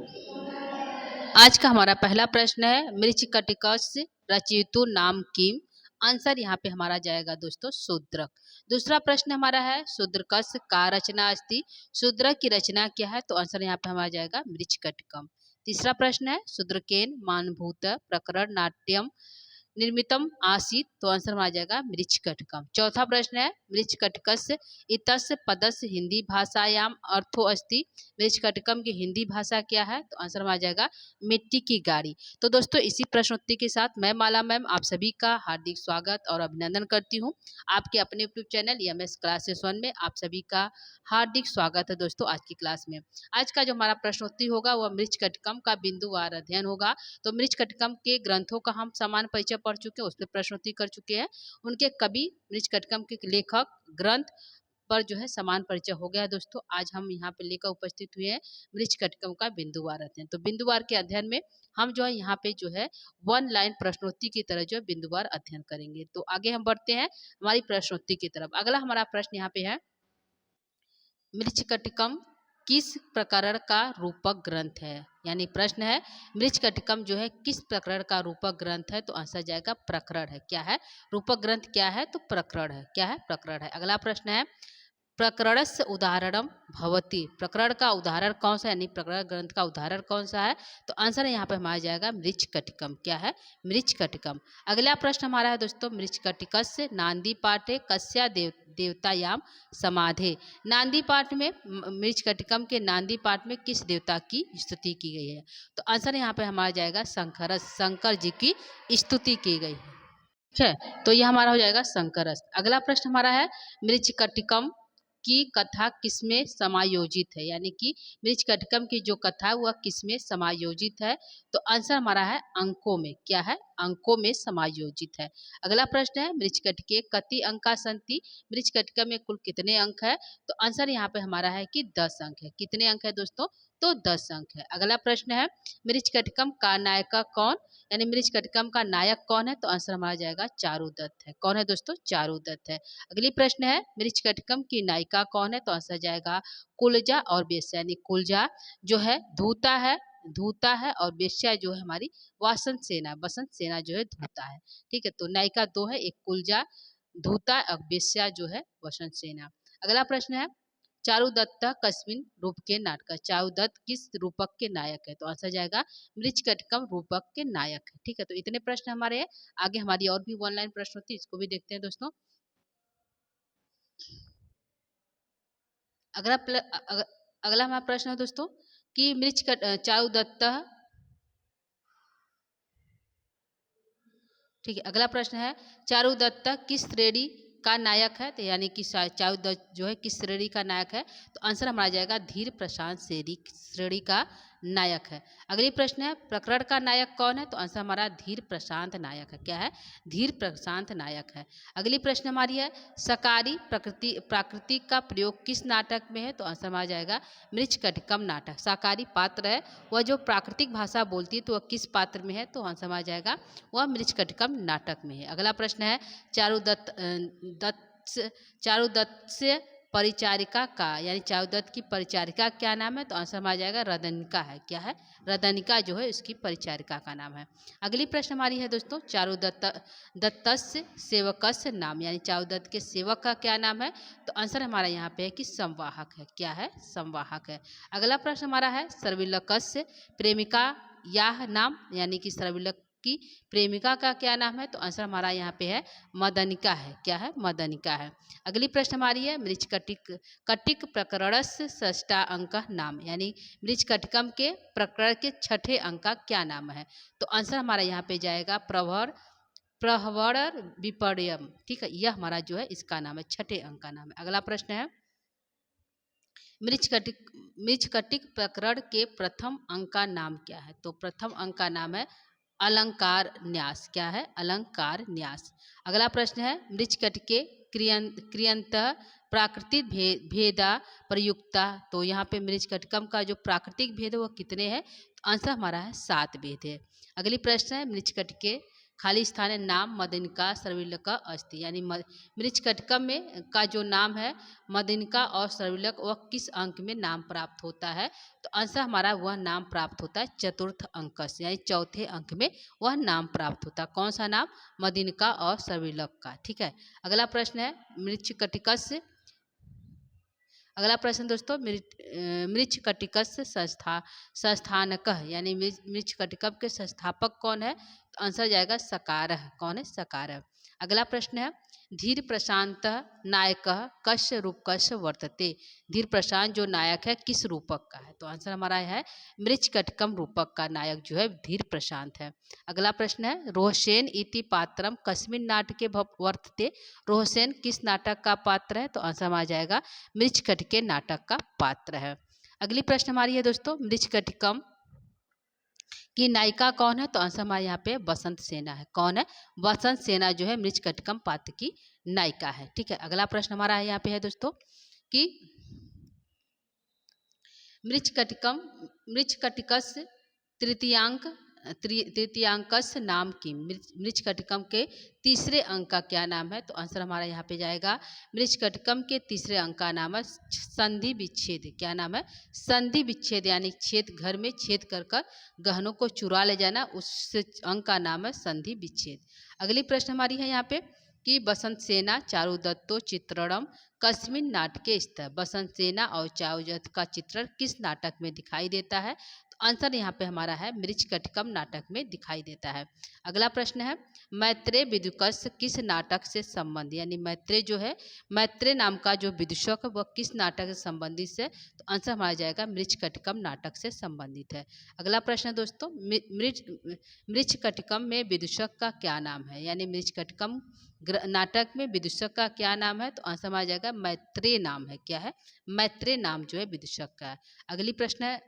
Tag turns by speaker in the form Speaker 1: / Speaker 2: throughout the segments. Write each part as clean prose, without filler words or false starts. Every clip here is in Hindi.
Speaker 1: आज का हमारा पहला प्रश्न है मृच्छकटिकस्य रचयितुः नाम किम। आंसर यहाँ पे हमारा जाएगा दोस्तों शूद्रक। दूसरा प्रश्न हमारा है शूद्रकस्य का रचना अस्ति। शूद्रक की रचना क्या है? तो आंसर यहाँ पे हमारा जाएगा मृच्छकटिकम। तीसरा प्रश्न है शूद्रकेन मानभूत प्रकरण नाट्यम निर्मितम आसीत। तो आंसर में आ जाएगा मृच्छकटिकम। चौथा प्रश्न है मृच्छकटिकस्य इतस्य पदस्य हिंदी भाषायाम अर्थो अस्ति। मृच्छकटिकम की हिंदी भाषा क्या है? तो आंसर में आ जाएगा मिट्टी की गाड़ी। तो दोस्तों इसी प्रश्नोत्तरी के साथ मैं माला मैम आप सभी का हार्दिक स्वागत और अभिनंदन करती हूँ। आपके अपने यूट्यूब चैनल एमएस क्लासेस 1 में आप सभी का हार्दिक स्वागत है दोस्तों। आज की क्लास में आज का जो हमारा प्रश्नोत्तरी होगा वह मृच्छकटिकम का बिंदुवार अध्ययन होगा। तो मृच्छकटिकम के ग्रंथों का हम समान परिचय पढ़ चुके हैं, उस पर प्रश्नोत्तरी कर चुके हैं। उनके कवि मृच्छकटिकम के लेखक ग्रंथ पर जो है समान परिचय हो गया है दोस्तों। आज हम यहाँ पे लेकर उपस्थित हुए हैं मृच्छकटिकम का बिंदुवार अध्ययन। तो बिंदुवार के अध्ययन में हम जो है यहाँ पे जो है 1 लाइन प्रश्नोत्तरी की तरह जो है बिंदुवार अध्ययन करेंगे। तो आगे हम बढ़ते हैं हमारी प्रश्नोत्तरी की तरफ। अगला हमारा प्रश्न यहाँ पे है मृच्छकटिकम किस प्रकरण का रूपक ग्रंथ है? यानी प्रश्न है मृच्छकटिकम जो है किस प्रकरण का रूपक ग्रंथ है? तो आंसर जाएगा प्रकरण है। क्या है? रूपक ग्रंथ क्या है? तो प्रकरण है। क्या है? प्रकरण है। अगला प्रश्न है प्रकरणस्य उदाहरणम भवति। प्रकरण का उदाहरण कौन सा है? यानी प्रकरण ग्रंथ का उदाहरण कौन सा है? तो आंसर यहाँ पे हमारा जाएगा मृच्छकटिकम। क्या है? मृच्छकटिकम। अगला प्रश्न हमारा है दोस्तों मृच्छकटिकस्य नांदी पाठे कस्या देवतायाम समाधे। नांदी पाठ में मृच्छकटिकम के नांदी पाठ में किस देवता की स्तुति की गई है? तो आंसर यहाँ पे हमारा जाएगा शंकरस। शंकर जी की स्तुति की गई है। ठीक है, तो यह हमारा हो जाएगा शंकरस। अगला प्रश्न हमारा है मृच्छकटिकम की कथा किसमें समायोजित है? यानी कि मृच्छकटिकम की जो कथा है वह किसमें समायोजित है? तो आंसर हमारा है अंकों में। क्या है? अंकों में समायोजित है। अगला प्रश्न है मृच्छकटिके कति अंका संति। मृच्छकटिकम में कुल कितने अंक है? तो आंसर यहाँ पे हमारा है कि 10 अंक है। कितने अंक है दोस्तों? तो 10 अंक है। अगला प्रश्न है मृच्छकटिकम का नायक कौन? यानी मृच्छकटिकम का नायक कौन है? तो आंसर हमारा जाएगा चारुदत्त है। कौन है दोस्तों? चारुदत्त है। अगली प्रश्न है मृच्छकटिकम की नायिका कौन है? तो आंसर जाएगा कुलजा और बेश्या। यानी कुलजा जो है धूता है और बेश्या जो है हमारी वसंत सेना जो है धूता है। ठीक है, तो नायिका 2 है, एक कुलजा धूता और बेश्या जो है वसंत सेना। अगला प्रश्न है चारुदत्त कस्मिन रूप के नाटक। चारुदत्त किस रूपक के नायक है? तो आंसर जाएगा मृच्छकटिकम रूपक के नायक है। ठीक है, तो इतने प्रश्न हमारे हैं। आगे हमारी और भी 1 लाइन प्रश्न होती है, इसको भी देखते हैं दोस्तों। अगला हमारा प्रश्न है दोस्तों कि चारुदत्त। ठीक है, अगला प्रश्न है चारुदत्त किस श्रेणी का नायक है? तो यानी कि चारुदत्त जो है किस श्रेणी का नायक है? तो आंसर हमारा जाएगा धीर प्रशांत श्रेणी का नायक है। अगली प्रश्न है प्रकरण का नायक कौन है? तो आंसर हमारा धीर प्रशांत नायक है। क्या है? धीर प्रशांत नायक है। अगली प्रश्न हमारी है सकारी प्राकृतिक का प्रयोग किस नाटक में है? तो आंसर हमारा जाएगा मृच्छकटिकम नाटक। सकारी पात्र है वह जो प्राकृतिक भाषा बोलती है तो वह किस पात्र में है? तो आंसर हमारा जाएगा वह मृच्छकटिकम नाटक में है। अगला प्रश्न है चारुदत्त से परिचारिका का, यानी चारुदत्त की परिचारिका क्या नाम है? तो आंसर हमारा जाएगा रदनिका है। क्या है? रदनिका जो है इसकी परिचारिका का नाम है। अगली प्रश्न हमारी है दोस्तों चारुदत्तस्य सेवकस्य नाम। यानी चारुदत्त के सेवक का क्या नाम है? तो आंसर हमारा यहाँ पे है कि संवाहक है। क्या है? संवाहक है। अगला प्रश्न हमारा है सर्विलकस्य प्रेमिका यह नाम। यानी कि सर्विलक की प्रेमिका का क्या नाम है? तो आंसर हमारा यहाँ पे है मदनिका है। क्या है? मदनिका है। अगली प्रश्न हमारी है मृच्छकटिक प्रकरणस्य षष्ठा अंक नाम। यानी मृच्छकटिकम के प्रकरण के 6ठे अंक का क्या नाम है? तो आंसर हमारा यहाँ पे जाएगा प्रहवर विपर्यम। ठीक है, यह हमारा जो है इसका नाम है, 6ठे अंक का नाम है। अगला प्रश्न है मृच्छकटिक प्रकरण के प्रथम अंक का नाम क्या है? तो प्रथम अंक का नाम है अलंकार न्यास। क्या है? अलंकार न्यास। अगला प्रश्न है मृच्छकटिके क्रियंत प्राकृतिक भेदा प्रयुक्ता। तो यहाँ पे मृच्छकटिकम का जो प्राकृतिक भेद है वह कितने हैं? तो आंसर हमारा है 7 भेद है। अगली प्रश्न है मृच्छकटिके खाली स्थान है नाम मदिनिका सर्विलक अस्ति, यानी मृच्छकटिकम में का जो नाम है मदिनिका और सर्विलक वह किस अंक में नाम प्राप्त होता है? तो आंसर हमारा वह नाम प्राप्त होता है चतुर्थ अंक से, यानी चौथे अंक में वह नाम प्राप्त होता है। कौन सा नाम? मदिनिका और सर्विलक का। ठीक है, अगला प्रश्न है मृच्छकटिकस। अगला प्रश्न दोस्तों, मृच्छकटिकस संस्थानकः, यानी मृच्छकटिकम के संस्थापक कौन है? तो आंसर जाएगा सकारः। कौन है? सकारः। अगला प्रश्न है धीर प्रशांत नायकः कस्य रूपकस्य वर्तते। धीर प्रशांत जो नायक है किस रूपक का है? तो आंसर हमारा है मृच्छकटिकम रूपक का नायक जो है धीर प्रशांत है। अगला प्रश्न है रोहसेन इति पात्रम कस्मिन् नाटके वर्तते। रोहसेन किस नाटक का पात्र है? तो आंसर हमारा जाएगा मृच्छकटिके नाटक का पात्र है। अगली प्रश्न हमारी है दोस्तों मृच्छकटिकम की नायिका कौन है? तो आंसर हमारे यहाँ पे बसंत सेना है। कौन है? बसंत सेना जो है मृच्छकटिकम पात्र की नायिका है। ठीक है, अगला प्रश्न हमारा है यहाँ पे है दोस्तों कि मृच्छकटिकस तृतीयांकस नाम की। मृच्छकटिकम के तीसरे अंक का क्या नाम है? तो आंसर हमारा यहाँ पे जाएगा मृच्छकटिकम के तीसरे अंक का नाम है संधि विच्छेद। क्या नाम है? संधि विच्छेद, यानी छेद, घर में छेद कर कर गहनों को चुरा ले जाना, उस अंक का नाम है संधि विच्छेद। अगली प्रश्न हमारी है यहाँ पे कि बसंत सेना चारुदत्तो चित्रणम कस्मिन् नाटके स्थित। बसंत सेना और चारुदत्त का चित्रण किस नाटक में दिखाई देता है? तो आंसर यहाँ पे हमारा है मृच्छकटिकम नाटक में दिखाई देता है। अगला प्रश्न है मैत्रेय विदुषक किस नाटक से संबंधित, यानी मैत्रेय जो है, मैत्रेय नाम का जो विदूषक वह किस नाटक से संबंधित है? तो आंसर हमारा जाएगा मृच्छकटिकम नाटक से संबंधित है। अगला प्रश्न दोस्तों मृच्छकटिकम में विदूषक का क्या नाम है? यानी मृच्छकटिकम नाटक में विदूषक का क्या नाम है? तो आंसर हमारा जाएगा मैत्रेय नाम है। क्या है? मैत्रेय नाम जो है विदूषक का है। अगली प्रश्न है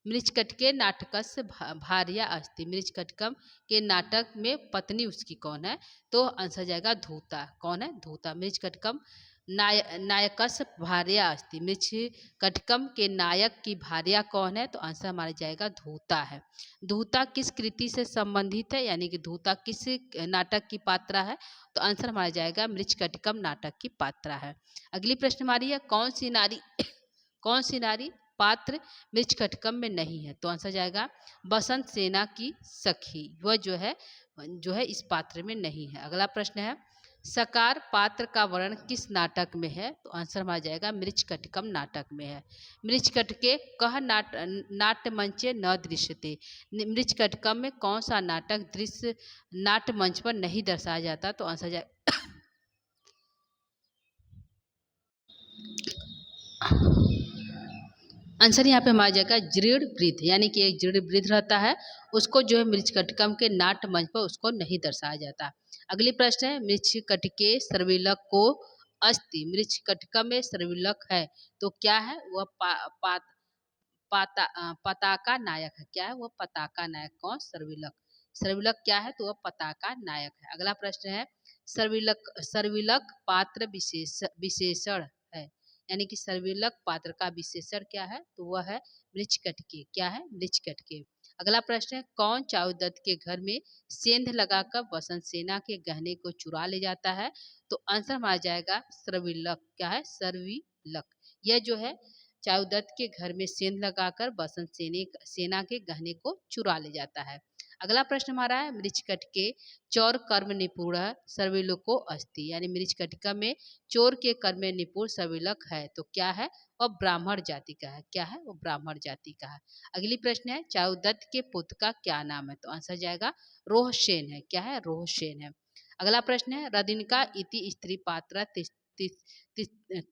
Speaker 1: मृच्छकटिके नाटकस्य भार्या अस्ति। मृच्छकटिकम के नाटक में पत्नी उसकी कौन है? तो आंसर जाएगा धूता। कौन है? धूता। मृच्छकटिकम नायकस्य भार्या अस्ति। मृच्छकटिकम के नायक की भार्या कौन है? तो आंसर हमारा जाएगा धूता है। धूता किस कृति से संबंधित है, यानी कि धूता किस नाटक की पात्रा है? तो आंसर हमारा जाएगा मृच्छकटिकम नाटक की पात्रा है। अगली प्रश्न हमारी है कौन सी नारी पात्र मृच्छकटिकम में नहीं है? तो आंसर जाएगा बसंत सेना की सखी, वह जो है इस पात्र में नहीं है। अगला प्रश्न है सकार पात्र का वर्णन किस नाटक में है? तो आंसर हमारा जाएगा मृच्छकटिकम नाटक में है। मृच्छकटिके कह नाट्य मंचे न दृश्यते। मृच्छकटिकम में कौन सा नाटक दृश्य नाट्य मंच पर नहीं दर्शाया जाता? तो आंसर जाएगा आंसर यहाँ पे हमारा जाएगा दृढ़ वृद्ध, यानी कि एक दृढ़ वृद्ध रहता है, उसको जो है मृच्छकटिकम के नाट्य मंच पर उसको नहीं दर्शाया जाता। अगली प्रश्न है मृच्छकटिके सर्विलक को अस्ति। मृच्छकटिकम में सर्विलक है तो क्या है? वह पताका नायक है। क्या है? वह पताका नायक। कौन? सर्विलक। सर्विलक क्या है? तो वह पताका नायक है। अगला प्रश्न है सर्विलक पात्र विशेषण है, यानी कि सर्विलक पात्र का विशेषण क्या है? तो वह है मृच्छकटिके। क्या है? मृच्छकटिके। अगला प्रश्न है कौन चारुदत्त के घर में सेंध लगाकर बसंत सेना के गहने को चुरा ले जाता है? तो आंसर हमारा जाएगा सर्विलक। क्या है? सर्विलक। यह जो है चारुदत्त के घर में सेंध लगाकर बसंत सेना के गहने को चुरा ले जाता है। अगला प्रश्न हमारा है मृच्छकटिके चौर कर्म निपुण सर्विलको अस्ति। यानी मृच्छकटिका में चोर के कर्म में निपुण सर्विलक है तो क्या है? वह ब्राह्मण जाति का है। क्या है? वो ब्राह्मण जाति का है। अगली प्रश्न है चारुदत्त के पुत्र का क्या नाम है? तो आंसर जाएगा रोहसेन है। क्या है? रोहसेन है। अगला प्रश्न है रदिनिका इति स्त्री पात्र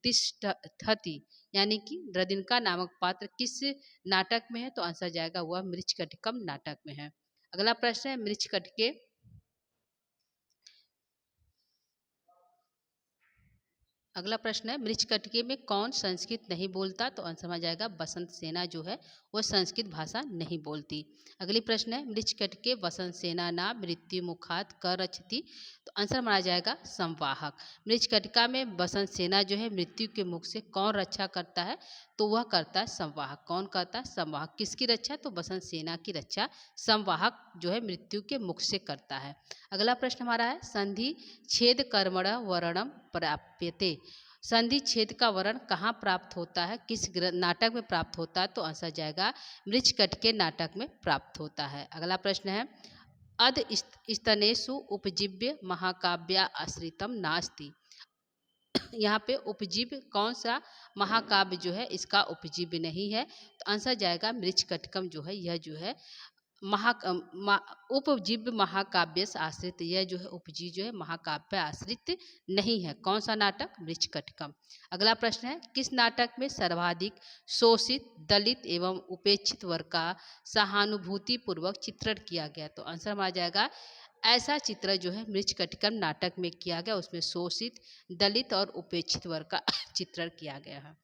Speaker 1: तिष्ठति, यानी कि रदिनिका नामक पात्र किस नाटक में है? तो आंसर जाएगा वह मृच्छकटिकम नाटक में है। अगला प्रश्न है मृच्छकटिके अगला प्रश्न है मृच्छकटिके में कौन संस्कृत नहीं बोलता? तो आंसर में जाएगा बसंत सेना जो है वो संस्कृत भाषा नहीं बोलती। अगली प्रश्न है मृच्छकटिके बसंत सेना नाम मृत्यु मुखात कर रचती। तो आंसर माना जाएगा संवाहक। मृच्छकटिका में बसंत सेना जो है मृत्यु के मुख से कौन रक्षा करता है? तो वह करता है संवाहक। कौन करता है? संवाहक। किसकी रक्षा? तो बसंत सेना की रक्षा संवाहक जो है मृत्यु के मुख से करता है। अगला प्रश्न हमारा है संधि छेद कर्मण वर्णम प्राप्यते। संधि छेद का वर्ण कहाँ प्राप्त होता है? किस नाटक में प्राप्त होता है? तो आंसर जाएगा मृच्छकट के नाटक में प्राप्त होता है। अगला प्रश्न है अध स्तनेषु उपजीव्य महाकाव्या आश्रितम नास्ति। यहाँ पे उपजीव्य कौन सा महाकाव्य जो है इसका उपजीव्य नहीं है, तो आंसर जाएगा मृच्छकटिकम जो है यह जो है उपजीव्य महाकाव्य से आश्रित, यह जो है उपजी जो है महाकाव्य आश्रित नहीं है। कौन सा नाटक? मृच्छकटिकम। अगला प्रश्न है किस नाटक में सर्वाधिक शोषित दलित एवं उपेक्षित वर्ग का सहानुभूति पूर्वक चित्रण किया गया? तो आंसर आ जाएगा ऐसा चित्र जो है मृच्छकटिकम नाटक में किया गया, उसमें शोषित दलित और उपेक्षित वर्ग का चित्रण किया गया है।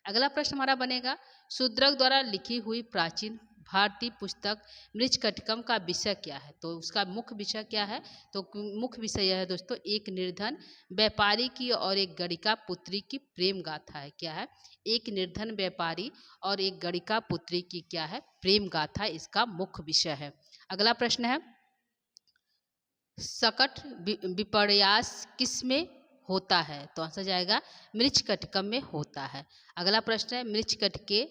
Speaker 1: अगला प्रश्न हमारा बनेगा शूद्रक द्वारा लिखी हुई प्राचीन भारतीय पुस्तक मृच्छकटिकम का विषय क्या है? तो उसका मुख्य विषय क्या है? तो मुख्य विषय यह है दोस्तों एक निर्धन व्यापारी की और एक गणिका पुत्री की प्रेम गाथा है। क्या है? एक निर्धन व्यापारी और एक गणिका पुत्री की क्या है? प्रेम गाथा इसका मुख्य विषय है। अगला प्रश्न है सकट विपर्यास किस में होता है? तो आंसर जाएगा मृच्छकटिकम में होता है। अगला प्रश्न है मृच्छकटिके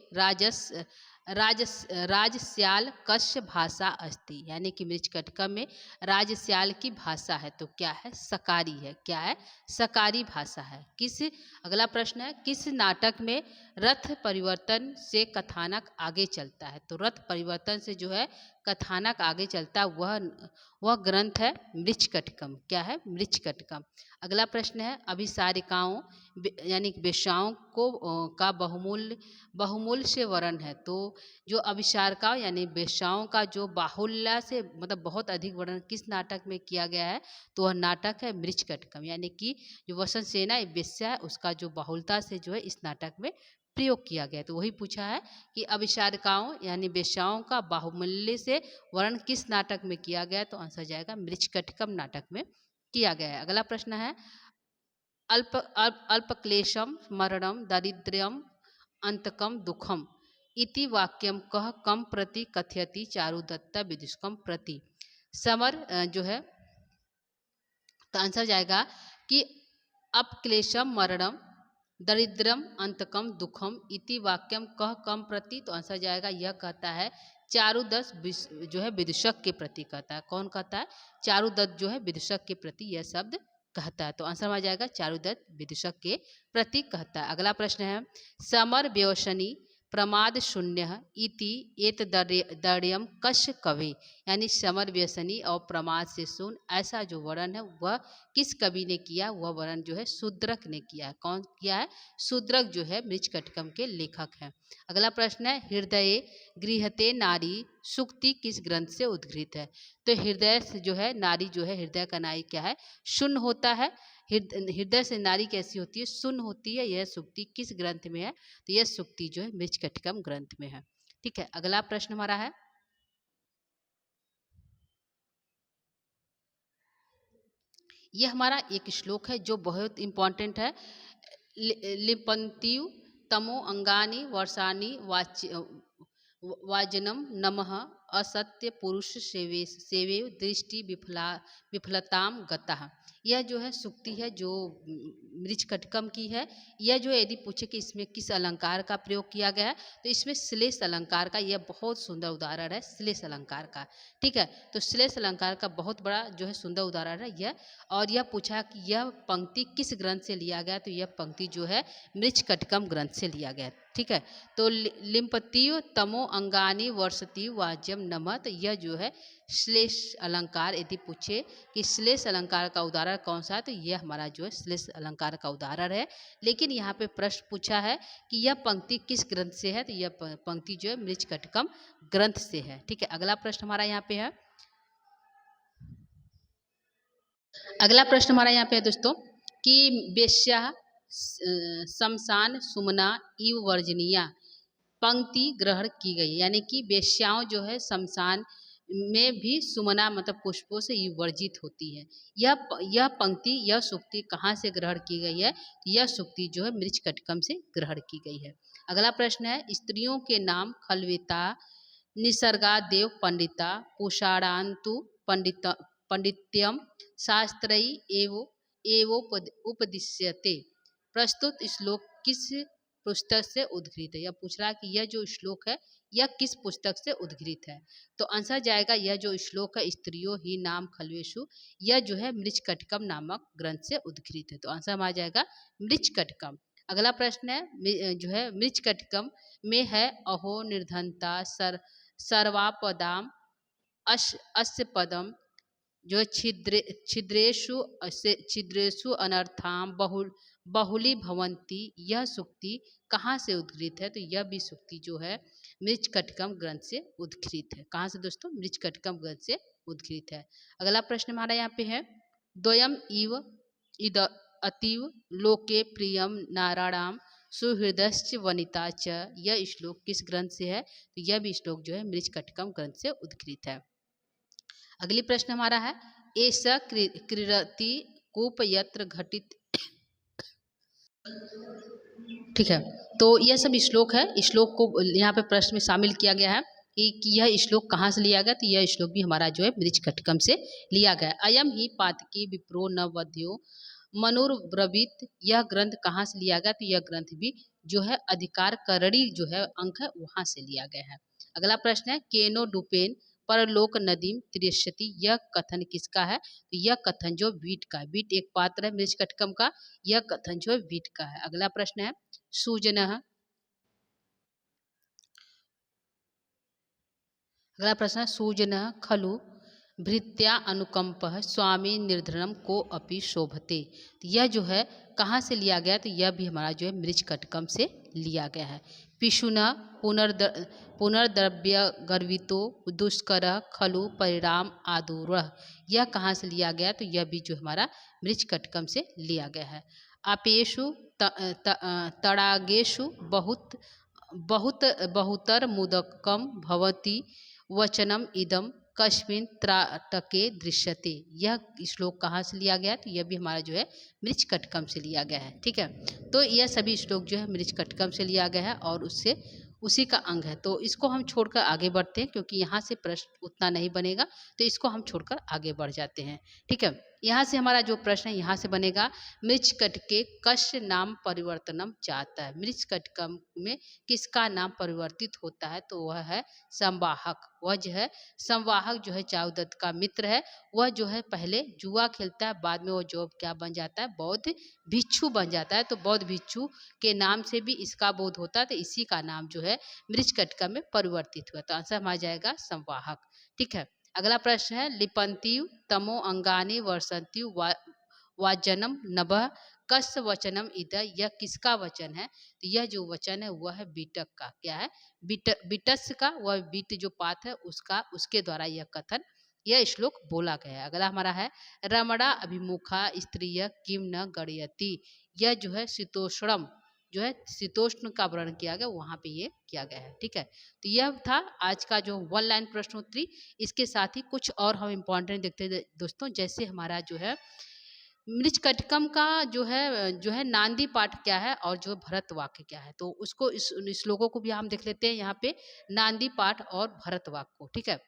Speaker 1: राजस्याल कस्य भाषा अस्ति, यानी कि मृच्छकटिकम में राजस्याल की भाषा है तो क्या है? सकारी है। क्या है? सकारी भाषा है। किस अगला प्रश्न है किस नाटक में रथ परिवर्तन से कथानक आगे चलता है? तो रथ परिवर्तन से जो है कथानक आगे चलता है वह ग्रंथ है मृच्छकटिकम। क्या है? मृच्छकटिकम। अगला प्रश्न है अभिसारिकाओं यानी वेश्याओं को का बहुमूल्य से वर्ण है। तो जो अभिसारिकाओं यानी वेश्याओं का जो बाहुल्य से मतलब बहुत अधिक वर्णन किस नाटक में किया गया है? तो वह नाटक है मृच्छकटिकम, यानी कि जो वसंत सेना वेश्या है उसका जो बाहुलता से जो है इस नाटक में प्रयोग किया गया। तो वही पूछा है कि अभिसारिकाओं यानी वेश्याओं का बाहुल्य से वर्ण किस नाटक में किया गया? तो आंसर जाएगा मृच्छकटिकम नाटक में किया गया है। अगला प्रश्न है अल्पक्लेशम मरणम दारिद्र्यम अंतकम दुखम इति वाक्यम कह कम प्रति कथयति चारुदत्ता विदुषकम प्रति। समर जो है तो आंसर जाएगा कि अपक्लेशम मरणम दरिद्रम अंतकम दुखम इति वाक्यम कह कम प्रति। तो आंसर जाएगा यह कहता है चारुदत्त जो है विदूषक के प्रति कहता है। कौन कहता है? चारुदत्त जो है विदूषक के प्रति यह शब्द कहता है। तो आंसर आ जाएगा चारुदत्त विदूषक के प्रति कहता है। अगला प्रश्न है समर व्यवसनी प्रमाद शून्य इति एतद्यम कस्य कवि, यानी समर व्यसनी और प्रमाद से शून्य ऐसा जो वर्णन है वह किस कवि ने किया? वह वर्णन जो है शूद्रक ने किया है। कौन किया है? शूद्रक जो है मृच्छकटिकम के लेखक हैं। अगला प्रश्न है हृदय गृहते नारी सूक्ति किस ग्रंथ से उद्घृत है? तो हृदय से जो है नारी जो है हृदय का नारी क्या है? शून्य होता है। हृदय से नारी कैसी होती है? शून्य होती है। यह सूक्ति किस ग्रंथ में है? तो यह सूक्ति जो है मृच्छकटिकम ग्रंथ में है। ठीक है, अगला प्रश्न हमारा है यह हमारा एक श्लोक है जो बहुत इंपॉर्टेंट है। लिपंत्यु तमो अंगानि वर्षानि वाजनम नमः असत्य पुरुष सेवे दृष्टि विफलताम गतः। यह जो है सूक्ति है जो मृच्छकटिकम की है। यह जो यदि पूछे कि इसमें किस अलंकार का प्रयोग किया गया है तो इसमें श्लेष अलंकार का यह बहुत सुंदर उदाहरण है श्लेष अलंकार का। ठीक है, तो श्लेष अलंकार का बहुत बड़ा जो है सुंदर उदाहरण है यह। और यह पूछा कि यह पंक्ति किस ग्रंथ से लिया गया? तो यह पंक्ति जो है मृच्छकटिकम ग्रंथ से लिया गया। ठीक है, तो लिम्पतियो तमो अंगानी वर्षति वाज्यम नमः। तो यह जो है श्लेष अलंकार यदि पूछे कि श्लेष अलंकार का उदाहरण कौन सा है तो यह हमारा जो है श्लेष अलंकार का उदाहरण है। लेकिन यहाँ पे प्रश्न पूछा है कि यह पंक्ति किस ग्रंथ से है? तो यह पंक्ति जो है मृच्छकटिकम ग्रंथ से है। ठीक है, अगला प्रश्न हमारा यहाँ पे है दोस्तों कि वेश्या शमशान सुमना इव वर्जनीया पंक्ति ग्रहण की गई, यानी कि वेश्याओं जो है शमशान में भी सुमना मतलब पुष्पों से वर्जित होती है। यह पंक्ति यह सूक्ति कहाँ से ग्रहण की गई है? यह सूक्ति जो है मृच्छकटिकम से ग्रहण की गई है। अगला प्रश्न है स्त्रियों के नाम खलविता, निसर्गा देव पंडिता, पुषाणान्तु पंडित पंडित्यम शास्त्रई उपदिश्यते। प्रस्तुत श्लोक किस पुस्तक से उद्धृत है? यह पूछ रहा है कि यह जो श्लोक है यह किस पुस्तक से उद्धृत है। तो आंसर जाएगा यह जो श्लोक है स्त्रियों ही नाम खलवेशु, यह जो है मृच्छकटिकम नामक ग्रंथ से उद्धृत है। तो आंसर हमारा जाएगा मृच्छकटिकम। अगला प्रश्न है जो है मृच्छकटिकम में है अहो निर्धनता सर्वापदाम अस्य पदम, जो है छिद्रेशु अनर्थाम बहुली भवंती, यह सुक्ति कहाँ से उद्धृत है? तो यह भी सुक्ति जो है मृच्छकटिकम ग्रंथ से उद्धृत है। कहाँ से दोस्तों? मृच्छकटिकम ग्रंथ से उद्धृत है। अगला प्रश्न हमारा यहाँ पे है द्वयम इव इद अतीव लोके प्रियम नाराणाम सुहृदश्च वनिता च, यह श्लोक किस ग्रंथ से है? तो यह भी श्लोक जो है मृच्छकटिकम ग्रंथ से उद्धृत है। अगली प्रश्न हमारा है ऐसा क्रीडति कूप यत्र घटित, ठीक है। तो यह सब श्लोक है, श्लोक को यहाँ पे प्रश्न में शामिल किया गया है कि यह श्लोक कहाँ से लिया गया। तो यह श्लोक भी हमारा जो है मृच्छकटिकम से लिया गया। अयम ही पातकी विप्रो न वध्यो मनुर्ब्रवीत, यह ग्रंथ कहाँ से लिया गया? तो यह ग्रंथ भी जो है अधिकार करणी जो है अंक है वहां से लिया गया है। अगला प्रश्न है केनो डुपेन परलोक नदीम त्रिशति, यह कथन किसका है? तो यह कथन जो वीट का है, वीट एक पात्र है मृच्छकटिकम का, यह कथन जो है वीट का है। अगला प्रश्न है सूजन, अगला प्रश्न है सूजन खलु भृत्या अनुकंप स्वामी निर्धनम को अपि शोभते, तो यह जो है कहाँ से लिया गया? तो यह भी हमारा जो है मृच्छकटिकम से लिया गया है। पिशुना पुनर्द्रव्य गर्वितो दुष्कर खलु परिणाम आदुरः, यह कहाँ से लिया गया? तो यह भी जो हमारा मृच्छकटिकम से लिया गया है। आपेशु तड़ागेशु बहुतर मुदकम भवति वचनम इदम कस्मिन त्राटके दृश्यते, यह श्लोक कहाँ से लिया गया? तो यह भी हमारा जो है मृच्छकटिकम से लिया गया है। ठीक है, तो यह सभी श्लोक जो है मृच्छकटिकम से लिया गया है और उससे उसी का अंग है। तो इसको हम छोड़कर आगे बढ़ते हैं क्योंकि यहाँ से प्रश्न उतना नहीं बनेगा, तो इसको हम छोड़कर आगे बढ़ जाते हैं। ठीक है, यहाँ से हमारा जो प्रश्न है यहाँ से बनेगा मृच्छकटिके कस्य नाम परिवर्तनम चाहता है। मृच्छकटिकम में किसका नाम परिवर्तित होता है? तो वह है संवाहक। वह जो है संवाहक जो है चाउदत्त का मित्र है। वह जो है पहले जुआ खेलता है, बाद में वो जो क्या बन जाता है? बौद्ध भिक्षु बन जाता है। तो बौद्ध भिक्षु के नाम से भी इसका बोध होता है, तो इसी का नाम जो है मृच्छकटिका में परिवर्तित हुआ। तो आंसर हमारा जाएगा संवाहक। ठीक है, अगला प्रश्न है लिपंत्यु तमो अंगानि वर्षंत्यु वाजनम नभः कस्य वचनम इद, यह किसका वचन है? तो यह जो वचन है वह है बीटक का। क्या है? बीटस का, वह बीट जो पात है उसका, उसके द्वारा यह कथन यह श्लोक बोला गया है। अगला हमारा है रमणा अभिमुखा स्त्रिय किम न गणयति, यह जो है शीतोष्णम जो है शीतोष्ण का वर्णन किया गया, वहां पे ये किया गया है। ठीक है, तो यह था आज का जो वन लाइन प्रश्नोत्तरी। इसके साथ ही कुछ और हम इम्पोर्टेंट देखते हैं दोस्तों, जैसे हमारा जो है मृच्छकटिकम का जो है नांदी पाठ क्या है और जो भरत वाक्य क्या है, तो उसको इस श्लोकों को भी हम देख लेते हैं यहाँ पे, नांदी पाठ और भरत वाक्य को। ठीक है,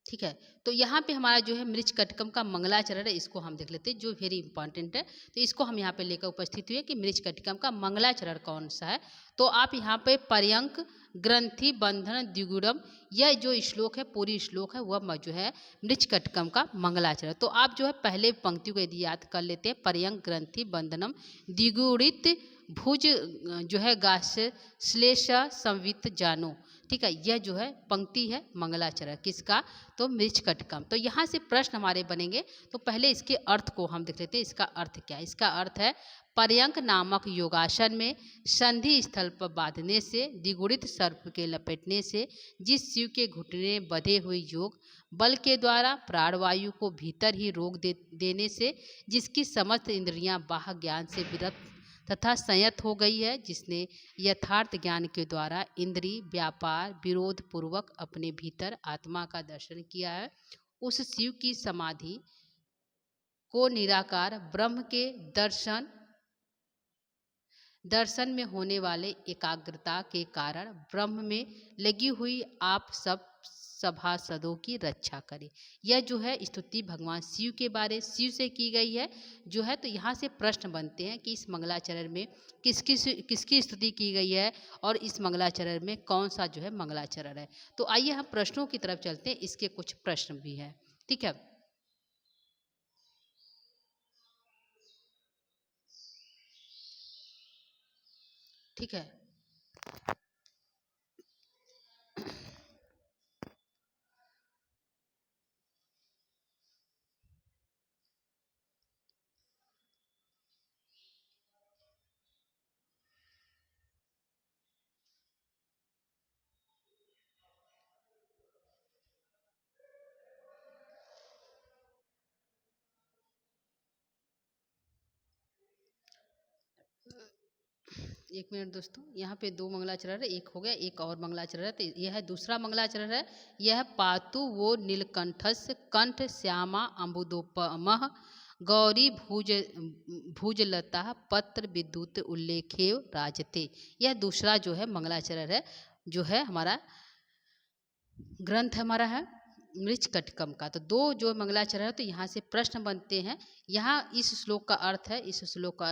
Speaker 1: ठीक है, तो यहाँ पे हमारा जो है मृच्छकटिकम का मंगलाचरण है, इसको हम देख लेते हैं जो वेरी इंपॉर्टेंट है। तो इसको हम यहाँ पे लेकर उपस्थित हुए कि मृच्छकटिकम का मंगलाचरण कौन सा है। तो आप यहाँ पे पर्यंक ग्रंथि बंधन द्विगुणम, यह जो श्लोक है पूरी श्लोक है वह जो है मृच्छकटिकम का मंगलाचरण। तो आप जो है पहले पंक्ति को यदि याद कर लेते हैं, पर्यंक ग्रंथि बंधनम द्विगुणित भुज जो है गास्य श्लेष संवित जानो। ठीक है, यह जो है पंक्ति है मंगलाचरण किसका? तो मृच्छकटिकम। तो यहाँ से प्रश्न हमारे बनेंगे, तो पहले इसके अर्थ को हम देख लेते हैं। इसका अर्थ क्या है? इसका अर्थ है पर्यंक नामक योगासन में संधि स्थल पर बांधने से, द्विगुणित सर्प के लपेटने से, जिस शिव के घुटने बंधे हुए योग बल के द्वारा प्राणवायु को भीतर ही रोक देने से, जिसकी समस्त इंद्रियां बाह्य ज्ञान से विरक्त तथा संयत हो गई है, जिसने यथार्थ ज्ञान के द्वारा इंद्रिय व्यापार विरोध पूर्वक अपने भीतर आत्मा का दर्शन किया है, उस शिव की समाधि को निराकार ब्रह्म के दर्शन दर्शन में होने वाले एकाग्रता के कारण ब्रह्म में लगी हुई आप सब सभासदों की रक्षा करें। यह जो है स्तुति भगवान शिव के बारे शिव से की गई है जो है। तो यहाँ से प्रश्न बनते हैं कि इस मंगलाचरण में किसकी स्तुति की गई है और इस मंगलाचरण में कौन सा जो है मंगलाचरण है। तो आइए हम प्रश्नों की तरफ चलते हैं, इसके कुछ प्रश्न भी हैं। ठीक है, ठीक है। एक मिनट दोस्तों, यहाँ पे दो मंगलाचरण है, एक हो गया, एक और मंगलाचरण है। तो यह है दूसरा मंगलाचरण है। यह पातु वो नीलकंठस कंठ श्यामा अम्बुदोपमः गौरी भुजलता पत्र विद्युत उल्लेखेव राजते। यह दूसरा जो है मंगलाचरण है, जो है हमारा ग्रंथ हमारा है मृच कटकम का। तो दो जो मंगलाचरण है, तो यहाँ से प्रश्न बनते हैं। यहाँ इस श्लोक का अर्थ है, इस श्लोक का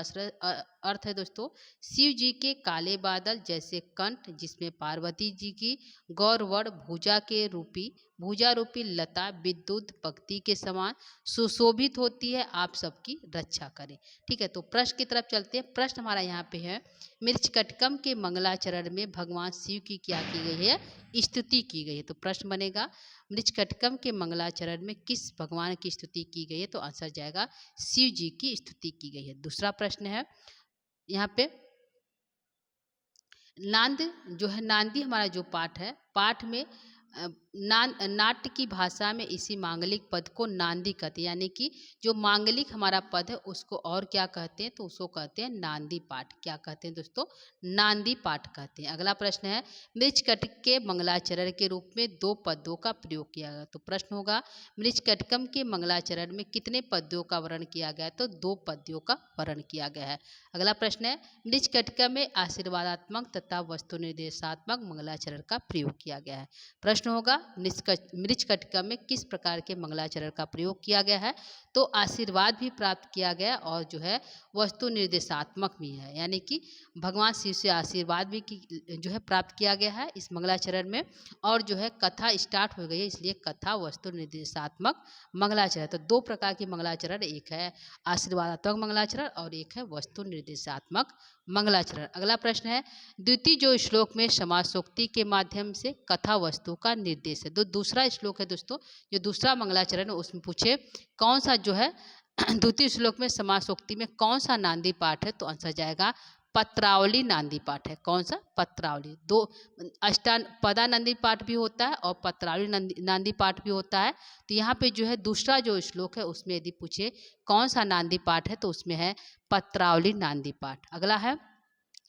Speaker 1: अर्थ है दोस्तों, शिव जी के काले बादल जैसे कंठ जिसमें पार्वती जी की गौरवर्ण भुजा रूपी लता विद्युत भक्ति के समान सुशोभित होती है, आप सबकी रक्षा करें। ठीक है, तो प्रश्न की तरफ चलते हैं। प्रश्न हमारा यहाँ पे है, मृच्छकटकम के मंगलाचरण में भगवान शिव की क्या की गई है, स्तुति की गई है। तो प्रश्न बनेगा, मृच्छकटकम के मंगलाचरण में किस भगवान की स्तुति की गई है। तो आंसर जाएगा शिव जी की स्तुति की गई है। दूसरा प्रश्न है यहाँ पे, नांद जो है, नांदी हमारा जो पाठ है, पाठ में नाट्य की भाषा में इसी मांगलिक पद को नांदी कहते हैं। यानी कि जो मांगलिक हमारा पद है उसको और क्या कहते हैं, तो उसको कहते हैं नांदी पाठ। क्या कहते हैं दोस्तों, नांदी पाठ कहते हैं। अगला प्रश्न है, मृच्छकटक के मंगलाचरण के रूप में दो पद्यों का प्रयोग किया गया। तो प्रश्न होगा, मृच्छकटकम के मंगलाचरण में कितने पद्यों का वर्ण किया गया, तो दो पद्यों का वर्ण किया गया है। अगला प्रश्न है, मृच्छकटकम में आशीर्वादात्मक तथा वस्तु निर्देशात्मक मंगलाचरण का प्रयोग किया गया है। प्रश्न होगा, मृच्छकटकम में किस प्रकार के मंगलाचरण का प्रयोग किया गया है। तो आशीर्वाद भी प्राप्त किया गया और जो है वस्तु निर्देशात्मक भी है। यानी कि भगवान शिव से आशीर्वाद भी जो है प्राप्त किया गया है इस मंगलाचरण में। और जो है कथा स्टार्ट हो गई है, इसलिए कथा वस्तु निर्देशात्मक मंगलाचरण। तो दो प्रकार की मंगलाचरण, एक है आशीर्वादात्मक मंगलाचरण और एक है वस्तु निर्देशात्मक मंगलाचरण। अगला प्रश्न है, द्वितीय जो श्लोक में समासोक्ति के माध्यम से कथा वस्तु का निर्देश है। दूसरा श्लोक है दोस्तों, जो दूसरा मंगलाचरण है उसमें पूछे कौन सा जो है द्वितीय श्लोक में समासोक्ति में कौन सा नांदी पाठ है। तो आंसर जाएगा पत्रावली नांदी पाठ है। कौन सा, पत्रावली। दो पदा नांदी पाठ भी होता है और पत्रावली नांदी पाठ भी होता है। तो यहाँ पे जो है दूसरा जो श्लोक है उसमें यदि पूछे कौन सा नांदी पाठ है, तो उसमें है पत्रावली नांदी पाठ। अगला है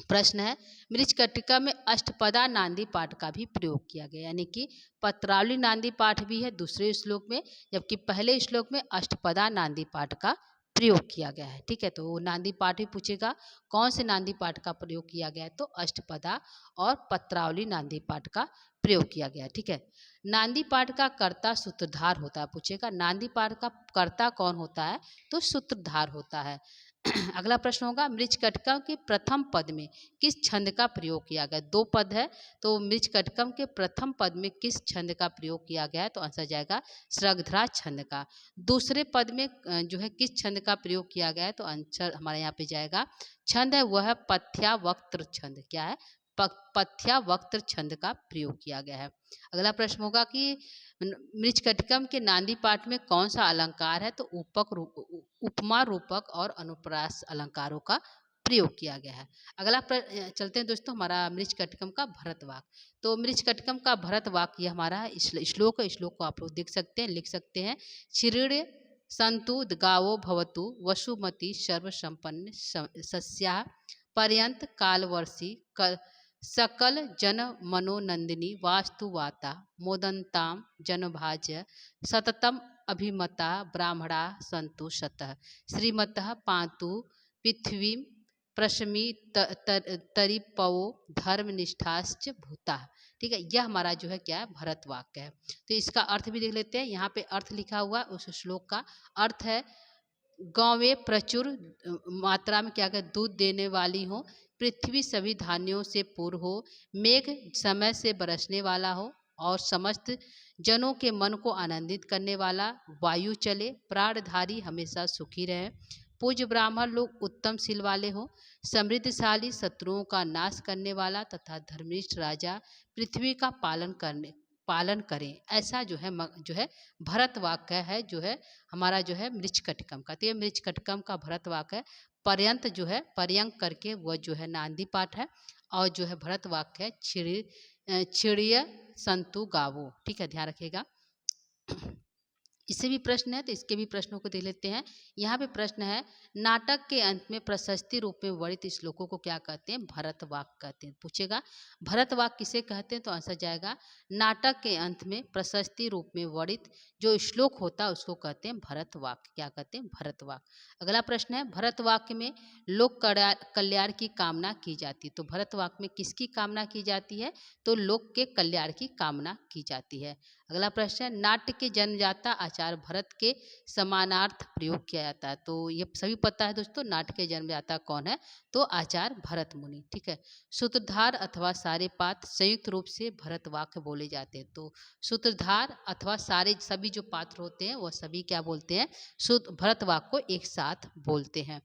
Speaker 1: प्रश्न है, मृच्छकटिका में अष्टपदा नांदी पाठ का भी प्रयोग किया गया। यानी कि पत्रावली नांदी पाठ भी है दूसरे श्लोक में, जबकि पहले श्लोक में अष्टपदा नांदी पाठ का प्रयोग किया गया है। ठीक है, तो वो नांदी पाठ भी पूछेगा कौन से नांदी पाठ का प्रयोग किया गया है, तो अष्टपदा और पत्रावली नांदी पाठ का प्रयोग किया गया। ठीक है, नांदी पाठ का कर्ता सूत्रधार होता है, पूछेगा नांदी पाठ का कर्ता कौन होता है, तो सूत्रधार होता है। अगला प्रश्न होगा, मृच्छकटकम के प्रथम पद में किस छंद का प्रयोग किया गया। दो पद है, तो मृच्छकटकम के प्रथम पद में किस छंद का प्रयोग किया गया है, तो आंसर जाएगा श्रगधरा छंद का। दूसरे पद में जो है किस छंद का प्रयोग किया गया है, तो आंसर हमारे यहाँ पे जाएगा छंद है वह है पथ्यावक्त्र छंद। क्या है, पथ्यावक्त्र छंद का प्रयोग किया गया है। अगला प्रश्न होगा कि मृच्छकटिकम के नांदी पाठ में कौन सा अलंकार है, तो उपमा रूपक और अनुप्रास अलंकारों का प्रयोग किया गया है। अगला चलते हैं दोस्तों, हमारा मृच्छकटिकम का भरतवाक। तो मृच्छकटिकम का भरतवाक ये हमारा श्लोक है। श्लोक को आप लोग देख सकते हैं, लिख सकते हैं। श्रीण संतु गावो भवतु वसुमती सर्व संपन्न सस्या पर्यंत कालवर्षी सकल जन मनोनंदिनी वास्तुवाता मोदंताम जनभाज्य सततम अभिमता ब्राह्मणा संतु शतः श्रीमतः पांतु पृथ्वी प्रशमी तरिपवो धर्मनिष्ठाश्च भूता। ठीक है, यह हमारा जो है क्या है, भरत वाक्य है। तो इसका अर्थ भी देख लेते हैं। यहाँ पे अर्थ लिखा हुआ उस श्लोक का अर्थ है, गौवें प्रचुर मात्रा में क्या कर दूध देने वाली हो, पृथ्वी सभी धान्यों से पूर्ण हो, मेघ समय से बरसने वाला हो और समस्त जनों के मन को आनंदित करने वाला, वायु चले, प्राणधारी हमेशा सुखी रहे, पूज्य ब्राह्मण लोग उत्तम शील वाले हों, समृद्धशाली शत्रुओं का नाश करने वाला तथा धर्मिष्ठ राजा पृथ्वी का पालन करें। ऐसा जो है भरत वाक्य है, जो है हमारा जो है मृच्छकटिकम का। तो ये मृच्छकटिकम का भरत वाक्य है। पर्यंत जो है पर्यंक करके वह जो है नांदी पाठ है, और जो है भरत वाक्य है छिड़िय संतु गावो। ठीक है, ध्यान रखिएगा। इससे भी प्रश्न है, तो इसके भी प्रश्नों को देख लेते हैं। यहाँ पे प्रश्न है, नाटक के अंत में प्रशस्ति रूप में वर्णित श्लोकों को क्या कहते हैं, भरत वाक्य कहते हैं। पूछेगा भरत वाक्य किसे कहते हैं, तो आंसर जाएगा नाटक के अंत में प्रशस्ति रूप में वर्णित जो श्लोक होता है उसको कहते हैं भरत वाक्य। क्या कहते हैं, भरत वाक्य। अगला प्रश्न है, भरत वाक्य में लोक कल्याण की कामना की जाती है। तो भरत वाक्य में किसकी कामना की जाती है, तो लोक के कल्याण की कामना की जाती है। अगला प्रश्न है, नाट्य के जन्मदाता आचार्य भरत के समानार्थ प्रयोग किया जाता है। तो ये सभी पता है दोस्तों, नाट्य के जन्मदाता कौन है, तो आचार्य भरत मुनि। ठीक है, सूत्रधार अथवा सारे पात्र संयुक्त रूप से भरत वाक्य बोले जाते हैं। तो सूत्रधार अथवा सभी जो पात्र होते हैं वह सभी क्या बोलते हैं, भरत वाक्य को एक साथ बोलते हैं।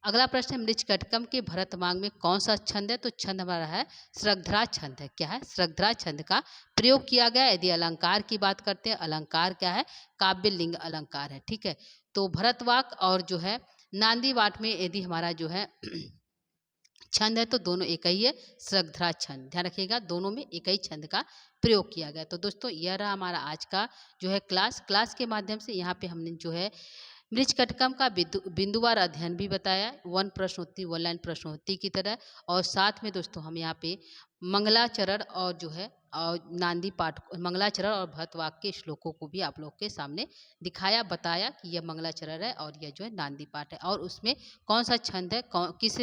Speaker 1: अगला प्रश्न है, मृच्छकटिकम के भरतवाक्य में कौन सा छंद है, तो छंद हमारा है श्रद्धा छंद है। क्या है, श्रद्धा छंद का प्रयोग किया गया। यदि अलंकार की बात करते हैं, अलंकार क्या है, काव्य लिंग अलंकार है। ठीक है, तो भरतवाक्य और जो है नांदी वाट में यदि हमारा जो है छंद है तो दोनों एक ही है, श्रद्धा छंद। ध्यान रखिएगा, दोनों में एक ही छंद का प्रयोग किया गया। तो दोस्तों यह रहा हमारा आज का जो है क्लास के माध्यम से यहाँ पे हमने जो है मृच्छकटिकम का बिंदुवार अध्ययन भी बताया, वन प्रश्नोत्तरी वन लाइन प्रश्नोत्तरी की तरह। और साथ में दोस्तों हम यहाँ पे मंगलाचरण और जो है और नांदी पाठ, मंगलाचरण और भरत वाक्य के श्लोकों को भी आप लोग के सामने दिखाया, बताया कि यह मंगलाचरण है और यह जो है नांदी पाठ है, और उसमें कौन सा छंद है, किस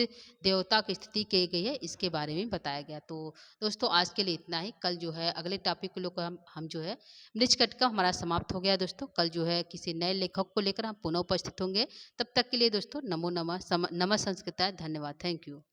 Speaker 1: देवता की स्थिति की गई है, इसके बारे में बताया गया। तो दोस्तों आज के लिए इतना ही। कल जो है अगले टॉपिक को लेकर हम जो है मृच्छकटिकम हमारा समाप्त हो गया दोस्तों। कल जो है किसी नए लेखक को लेकर हम पुनः उपस्थित होंगे। तब तक के लिए दोस्तों नमो नमः, नमः संस्कृताय, धन्यवाद, थैंक यू।